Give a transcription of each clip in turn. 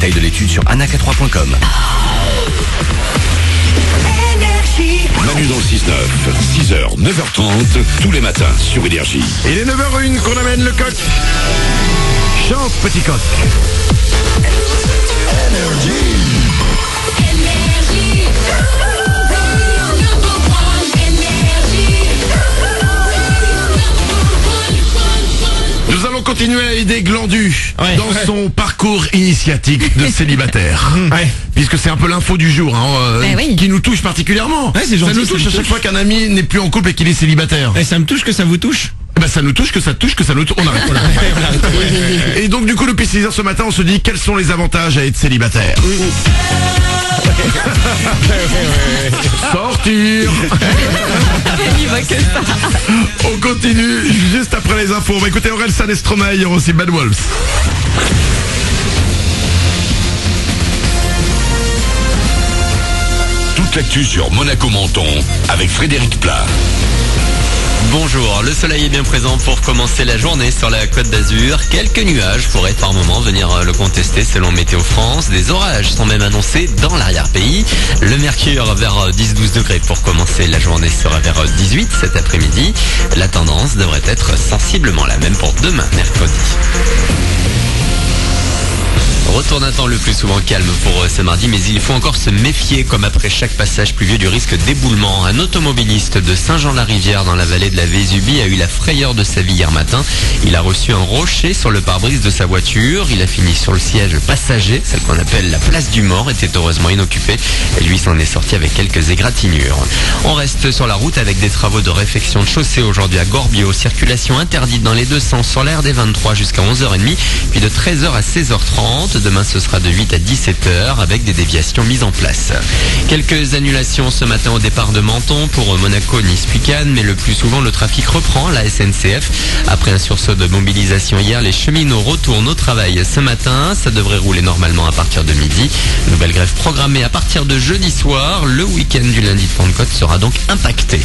Détails de l'étude sur anac3.com. Manu dans le 6-9, 6h, 9h30, tous les matins sur Énergie. Il est 9h01 qu'on amène le coq. Chante, petit coq. Nous allons continuer à aider Glandu dans son parcours initiatique de célibataire. Puisque c'est un peu l'info du jour qui nous touche particulièrement. C'est gentil, ça nous touche à chaque fois qu'un ami n'est plus en couple et qu'il est célibataire. Et ça me touche que ça vous touche. Ça nous touche, que ça touche, que ça nous touche. On arrête. Et donc du coup depuis 6h ce matin on se dit quels sont les avantages à être célibataire. Sortir. Il va que ça. On continue juste après les infos. On va écouter Orelsan et Stromae, il y aura aussi Bad Wolves. Toute l'actu sur Monaco Menton avec Frédéric Plat. Bonjour, le soleil est bien présent pour commencer la journée sur la Côte d'Azur. Quelques nuages pourraient par moment venir le contester selon Météo France. Des orages sont même annoncés dans l'arrière-pays. Le mercure vers 10-12 degrés pour commencer la journée sera vers 18 cet après-midi. La tendance devrait être sensiblement la même pour demain, mercredi. Retour d'un temps le plus souvent calme pour ce mardi, mais il faut encore se méfier, comme après chaque passage pluvieux, du risque d'éboulement. Un automobiliste de Saint-Jean-la-Rivière dans la vallée de la Vésubie a eu la frayeur de sa vie hier matin. Il a reçu un rocher sur le pare-brise de sa voiture. Il a fini sur le siège passager, celle qu'on appelle la place du mort, était heureusement inoccupée. Et lui s'en est sorti avec quelques égratignures. On reste sur la route avec des travaux de réfection de chaussée aujourd'hui à Gorbio. Circulation interdite dans les deux sens sur l'aire des 23 jusqu'à 11h30, puis de 13h à 16h30. Demain, ce sera de 8 à 17h avec des déviations mises en place. Quelques annulations ce matin au départ de Menton pour Monaco, Nice, puis Cannes, mais le plus souvent, le trafic reprend à la SNCF. Après un sursaut de mobilisation hier, les cheminots retournent au travail ce matin. Ça devrait rouler normalement à partir de midi. Nouvelle grève programmée à partir de jeudi soir. Le week-end du lundi de Pentecôte sera donc impacté.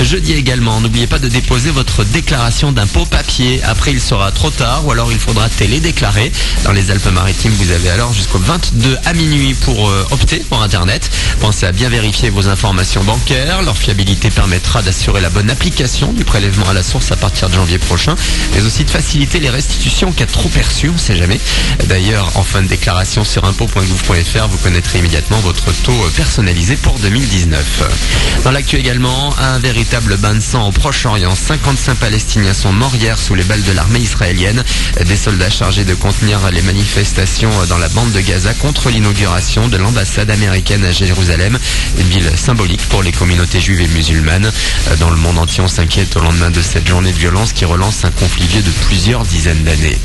Jeudi également, n'oubliez pas de déposer votre déclaration d'impôt papier. Après, il sera trop tard ou alors il faudra télédéclarer. Dans les Alpes-Maritimes, vous avez alors jusqu'au 22 à minuit pour opter pour Internet. Pensez à bien vérifier vos informations bancaires. Leur fiabilité permettra d'assurer la bonne application du prélèvement à la source à partir de janvier prochain, mais aussi de faciliter les restitutions en cas de trop perçu, on ne sait jamais. D'ailleurs, en fin de déclaration sur impôt.gouv.fr, vous connaîtrez immédiatement votre taux personnalisé pour 2019. Dans l'actu également, un véritable bain de sang au Proche-Orient. 55 Palestiniens sont morts hier sous les balles de l'armée israélienne. Des soldats chargés de contenir les manifestations dans la bande de Gaza contre l'inauguration de l'ambassade américaine à Jérusalem, une ville symbolique pour les communautés juives et musulmanes. Dans le monde entier, on s'inquiète au lendemain de cette journée de violence qui relance un conflit vieux de plusieurs dizaines d'années.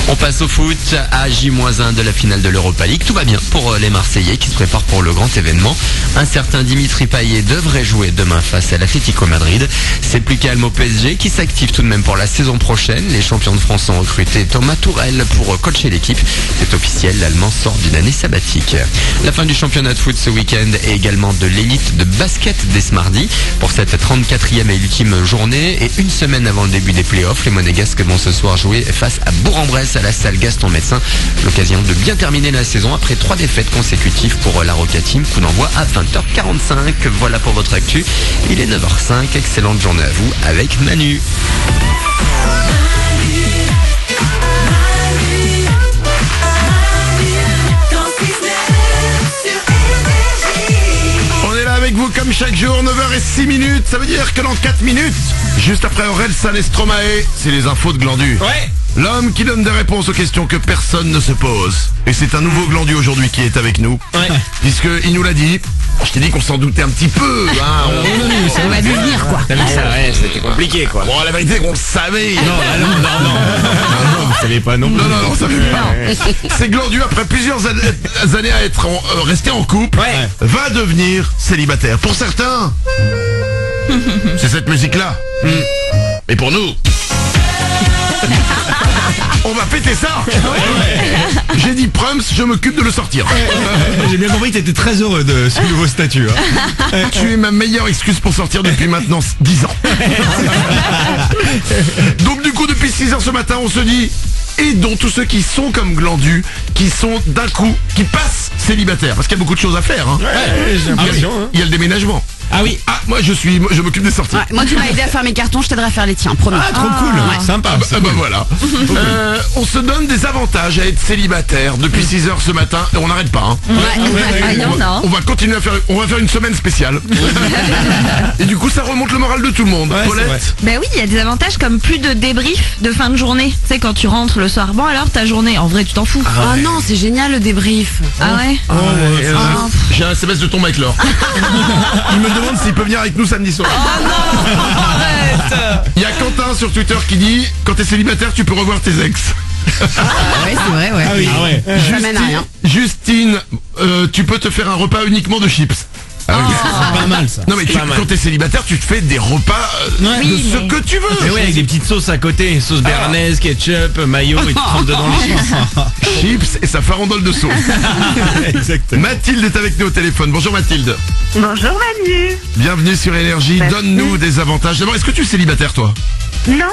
On passe au foot à J-1 de la finale de l'Europa League. Tout va bien pour les Marseillais qui se préparent pour le grand événement. Un certain Dimitri Payet devrait jouer demain face à l'Atlético Madrid. C'est plus calme au PSG qui s'active tout de même pour la saison prochaine. Les champions de France ont recruté Thomas Tourelle pour coacher l'équipe. C'est officiel, l'Allemand sort d'une année sabbatique. La fin du championnat de foot ce week-end et également de l'élite de basket dès ce mardi. Pour cette 34e et ultime journée et une semaine avant le début des playoffs, les Monégasques vont ce soir jouer face à Bourg-en-Bresse à la salle Gaston Médecin. L'occasion de bien terminer la saison après 3 défaites consécutives pour la Roca Team. Coup d'envoi à 20h45. Voilà pour votre actu. Il est 9h05. Excellente journée à vous avec Manu. Avec vous comme chaque jour, 9h06. Ça veut dire que dans 4 minutes, juste après Orelsan et Stromae, c'est les infos de Glandu. L'homme qui donne des réponses aux questions que personne ne se pose. Et c'est un nouveau Glandu aujourd'hui qui est avec nous. Puisqu'il nous l'a dit. Je t'ai dit qu'on s'en doutait un petit peu. Ça va devenir quoi. T'as vu ça, c'était compliqué quoi. Bon, la vérité, qu'on le savait. Non, vous savez pas non plus. Non, ça fait pas. C'est Glandu, après plusieurs années à être resté en couple, va devenir célibataire. Pour certains, c'est cette musique-là. Mais pour nous, on va péter ça. J'ai dit Prums, je m'occupe de le sortir. J'ai bien compris que t'étais très heureux de ce nouveau statut. Tu es ma meilleure excuse pour sortir depuis maintenant 10 ans. Donc du coup, depuis 6h ce matin, on se dit, aidons tous ceux qui sont comme Glandu, qui sont d'un coup, qui passent célibataires. Parce qu'il y a beaucoup de choses à faire. Hein. J'ai l'impression. Hein. Il y a le déménagement. Ah oui. Ah, moi je m'occupe des sorties. Ouais, moi, tu m'as aidé à faire mes cartons, je t'aiderai à faire les tiens, promis. Ah, trop cool. Ouais. Sympa. Ah bah, c'est ah bah cool. voilà. On se donne des avantages à être célibataire depuis 6h ce matin et on n'arrête pas. Hein. Ouais, il y en a. Hein. On va continuer à faire, on va faire une semaine spéciale. Et du coup ça remonte le moral de tout le monde. Ouais, c'est vrai. Paulette. Ben oui, il y a des avantages comme plus de débrief de fin de journée. Tu sais, quand tu rentres le soir, bon alors ta journée, en vrai tu t'en fous. Oh non, c'est génial le débrief. Ah ouais. J'ai un SMS de ton mec Laure. Il me demande s'il peut venir avec nous samedi soir. Il y a Quentin sur Twitter qui dit quand t'es célibataire tu peux revoir tes ex. Ouais, c'est vrai, ouais. Ah oui. Ah ouais. Ça mène à rien. Justine, tu peux te faire un repas uniquement de chips. Ah oui. C'est pas mal ça. Non mais quand t'es célibataire tu te fais des repas Ouais. de ce que tu veux. Et ouais, avec des petites sauces à côté, sauce béarnaise, ketchup, mayo, et tu trempes dedans les chips. Chips et sa farandole de sauce. Exactement. Mathilde est avec nous au téléphone. Bonjour Mathilde. Bonjour Manu. Bienvenue sur Énergie. Merci. Donne-nous des avantages. D'abord, est-ce que tu es célibataire toi? Non.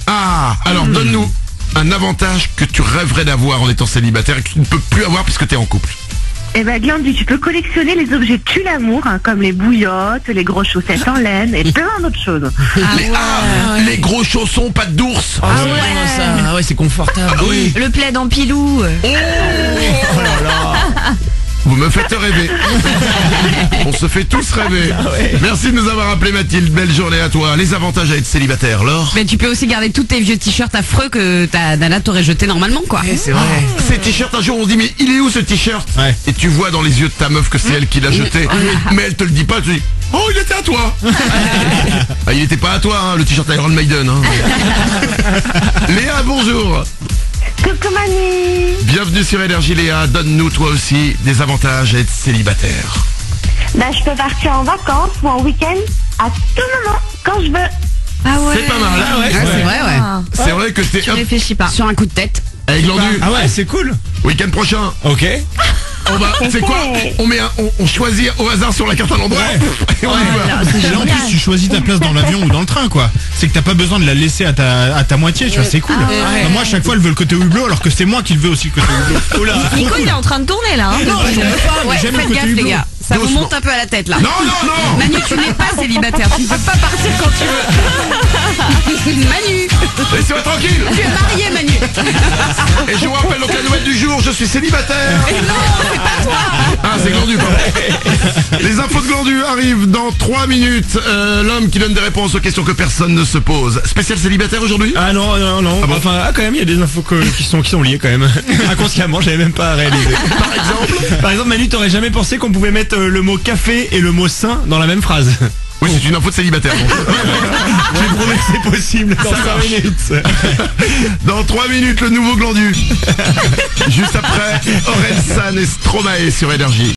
Ah, alors donne-nous un avantage que tu rêverais d'avoir en étant célibataire et que tu ne peux plus avoir puisque tu es en couple. Eh ben Glandu, tu peux collectionner les objets tue l'amour, hein, comme les bouillottes, les grosses chaussettes en laine et plein d'autres choses. Les gros chaussons, pattes d'ours. Ah ouais, ça, ouais, c'est confortable. Ah oui. Le plaid en pilou. Vous me faites rêver. On se fait tous rêver. Merci de nous avoir appelé Mathilde. Belle journée à toi. Les avantages à être célibataire, Laure. Mais tu peux aussi garder tous tes vieux t-shirts affreux que ta nana t'aurait jeté normalement, quoi. C'est vrai. Ces t-shirts, un jour on se dit mais il est où ce t-shirt? Ouais. Et tu vois dans les yeux de ta meuf que c'est elle qui l'a jeté. Mais elle te le dit pas, tu dis oh il était à toi. Ah, il était pas à toi hein, le t-shirt Iron Maiden hein. Léa bonjour. Coucou Manu. Bienvenue sur Énergie Léa. Donne-nous toi aussi des avantages à être célibataire. Bah, je peux partir en vacances ou en week-end à tout moment, quand je veux. Ah ouais. C'est pas mal. Ah ouais, C'est vrai, ouais. Ah, C'est vrai que t'es tu réfléchis pas. Sur un coup de tête. avec Glandu. Ah ouais, c'est cool. Week-end prochain. Ok. On va, c'est quoi? On met on choisit au hasard sur la carte à l'endroit. Et on y va. Et là en plus tu choisis ta place dans l'avion ou dans le train quoi. C'est que t'as pas besoin de la laisser à ta moitié, tu vois, c'est cool. Bah, moi à chaque fois elle veut le côté hublot alors que c'est moi qui le veux aussi le côté hublot. Oh là, trop Nico cool. il est en train de tourner là. Hein. Ouais, j'aime le faites côté gaffe, les hublot. gars. Ça vous Doucement. monte un peu à la tête, là. Non, non, non. Manu, tu n'es pas célibataire. Tu ne peux pas partir quand tu veux. Manu, Laissez-moi tranquille. tu es marié, Manu. Et je vous rappelle donc la nouvelle du jour, je suis célibataire. Non, c'est pas toi. Ah, c'est Glandu, pardon. Les infos de Glandu arrivent dans 3 minutes. L'homme qui donne des réponses aux questions que personne ne se pose. Spécial célibataire aujourd'hui? Ah non, non, non. Ah bon Enfin, quand même, il y a des infos qui sont liées quand même. Inconsciemment, j'avais même pas réalisé. Par exemple, Manu, t'aurais jamais pensé qu'on pouvait mettre le mot café et le mot sein dans la même phrase? Oui, c'est une info de célibataire. donc. J'ai prouvé que c'est possible dans 5 minutes. Dans 3 minutes, le nouveau Glandu. Juste après, Orelsan et Stromae sur Énergie.